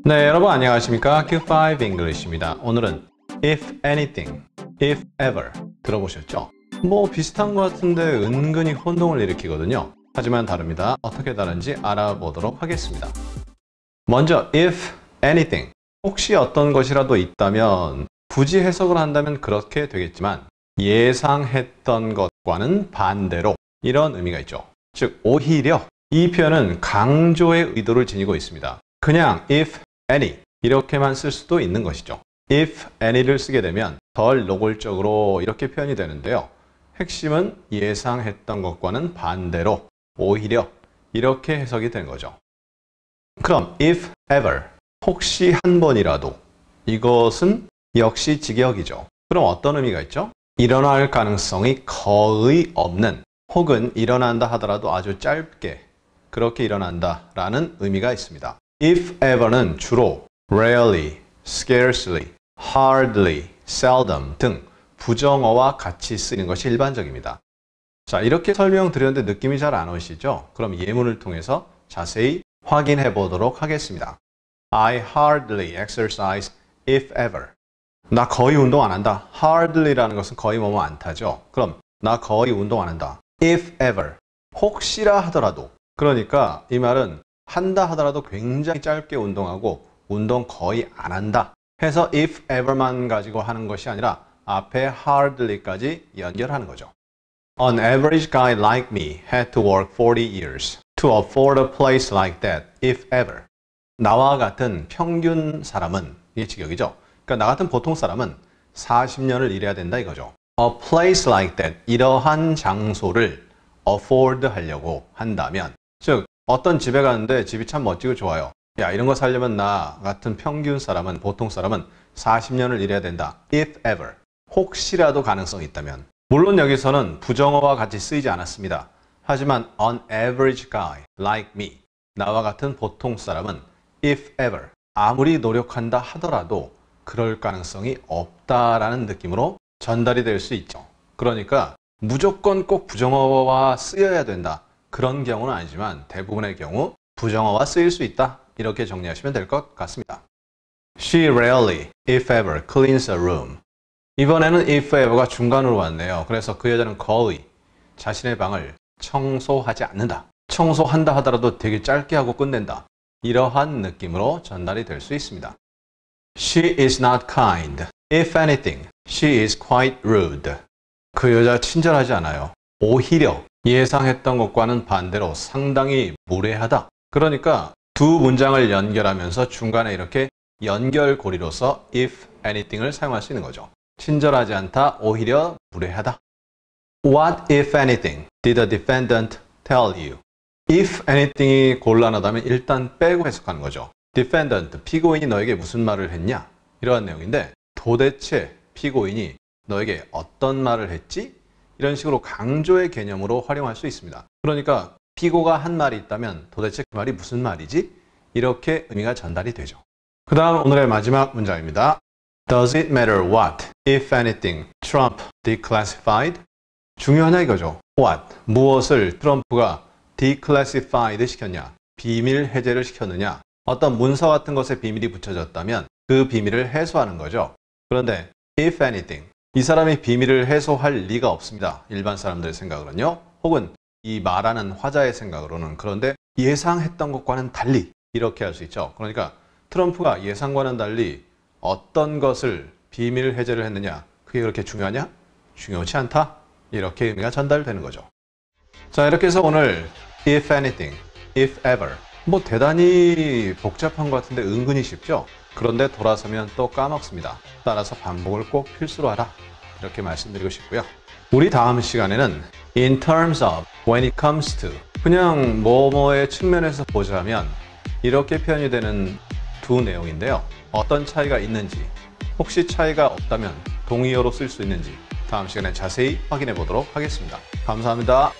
네, 여러분 안녕하십니까? Q5 English입니다. 오늘은 if anything, if ever 들어보셨죠? 뭐 비슷한 것 같은데 은근히 혼동을 일으키거든요. 하지만 다릅니다. 어떻게 다른지 알아보도록 하겠습니다. 먼저 if anything, 혹시 어떤 것이라도 있다면 굳이 해석을 한다면 그렇게 되겠지만 예상했던 것과는 반대로 이런 의미가 있죠. 즉 오히려 이 표현은 강조의 의도를 지니고 있습니다. 그냥 if any 이렇게만 쓸 수도 있는 것이죠. if any를 쓰게 되면 덜 노골적으로 이렇게 표현이 되는데요. 핵심은 예상했던 것과는 반대로 오히려 이렇게 해석이 된 거죠. 그럼 if ever, 혹시 한 번이라도, 이것은 역시 직역이죠. 그럼 어떤 의미가 있죠? 일어날 가능성이 거의 없는, 혹은 일어난다 하더라도 아주 짧게 그렇게 일어난다 라는 의미가 있습니다. if ever는 주로 rarely, scarcely, hardly, seldom 등 부정어와 같이 쓰이는 것이 일반적입니다. 자, 이렇게 설명드렸는데 느낌이 잘 안 오시죠? 그럼 예문을 통해서 자세히 확인해 보도록 하겠습니다. I hardly exercise if ever. 나 거의 운동 안 한다. hardly라는 것은 거의 뭐뭐 안 타죠. 그럼 나 거의 운동 안 한다. if ever, 혹시라 하더라도. 그러니까 이 말은 한다 하더라도 굉장히 짧게 운동하고 운동 거의 안 한다 해서 if ever만 가지고 하는 것이 아니라 앞에 hardly까지 연결하는 거죠. An average guy like me had to work 40 years to afford a place like that, if ever. 나와 같은 평균 사람은, 이게 직역이죠. 그러니까 나 같은 보통 사람은 40년을 일해야 된다 이거죠. A place like that, 이러한 장소를 afford 하려고 한다면, 즉 어떤 집에 가는데 집이 참 멋지고 좋아요. 야, 이런 거 살려면 나 같은 평균 사람은, 보통 사람은 40년을 일해야 된다. if ever. 혹시라도 가능성이 있다면. 물론 여기서는 부정어와 같이 쓰이지 않았습니다. 하지만 an average guy like me, 나와 같은 보통 사람은 if ever, 아무리 노력한다 하더라도 그럴 가능성이 없다라는 느낌으로 전달이 될 수 있죠. 그러니까 무조건 꼭 부정어와 쓰여야 된다. 그런 경우는 아니지만 대부분의 경우 부정어와 쓰일 수 있다. 이렇게 정리하시면 될 것 같습니다. She rarely, if ever, cleans a room. 이번에는 if ever가 중간으로 왔네요. 그래서 그 여자는 거의 자신의 방을 청소하지 않는다. 청소한다 하더라도 되게 짧게 하고 끝낸다. 이러한 느낌으로 전달이 될 수 있습니다. She is not kind. If anything, she is quite rude. 그 여자 친절하지 않아요. 오히려 예상했던 것과는 반대로 상당히 무례하다. 그러니까 두 문장을 연결하면서 중간에 이렇게 연결고리로서 if anything을 사용할 수 있는 거죠. 친절하지 않다, 오히려 무례하다. What if anything did the defendant tell you? if anything이 곤란하다면 일단 빼고 해석하는 거죠. defendant, 피고인이 너에게 무슨 말을 했냐? 이러한 내용인데 도대체 피고인이 너에게 어떤 말을 했지? 이런 식으로 강조의 개념으로 활용할 수 있습니다. 그러니까 피고가 한 말이 있다면 도대체 그 말이 무슨 말이지? 이렇게 의미가 전달이 되죠. 그 다음 오늘의 마지막 문장입니다. Does it matter what, if anything, Trump declassified? 중요하냐 이거죠. What, 무엇을 트럼프가 declassified 시켰냐? 비밀 해제를 시켰느냐? 어떤 문서 같은 것에 비밀이 붙여졌다면 그 비밀을 해소하는 거죠. 그런데 if anything, 이 사람이 비밀을 해소할 리가 없습니다. 일반 사람들의 생각으로는요. 혹은 이 말하는 화자의 생각으로는. 그런데 예상했던 것과는 달리 이렇게 할 수 있죠. 그러니까 트럼프가 예상과는 달리 어떤 것을 비밀 해제를 했느냐? 그게 그렇게 중요하냐? 중요치 않다. 이렇게 의미가 전달되는 거죠. 자, 이렇게 해서 오늘 if anything, if ever 뭐 대단히 복잡한 것 같은데 은근히 쉽죠? 그런데 돌아서면 또 까먹습니다. 따라서 반복을 꼭 필수로 하라. 이렇게 말씀드리고 싶고요. 우리 다음 시간에는 in terms of, when it comes to, 그냥 뭐뭐의 측면에서 보자면 이렇게 표현이 되는 두 내용인데요. 어떤 차이가 있는지, 혹시 차이가 없다면 동의어로 쓸 수 있는지 다음 시간에 자세히 확인해 보도록 하겠습니다. 감사합니다.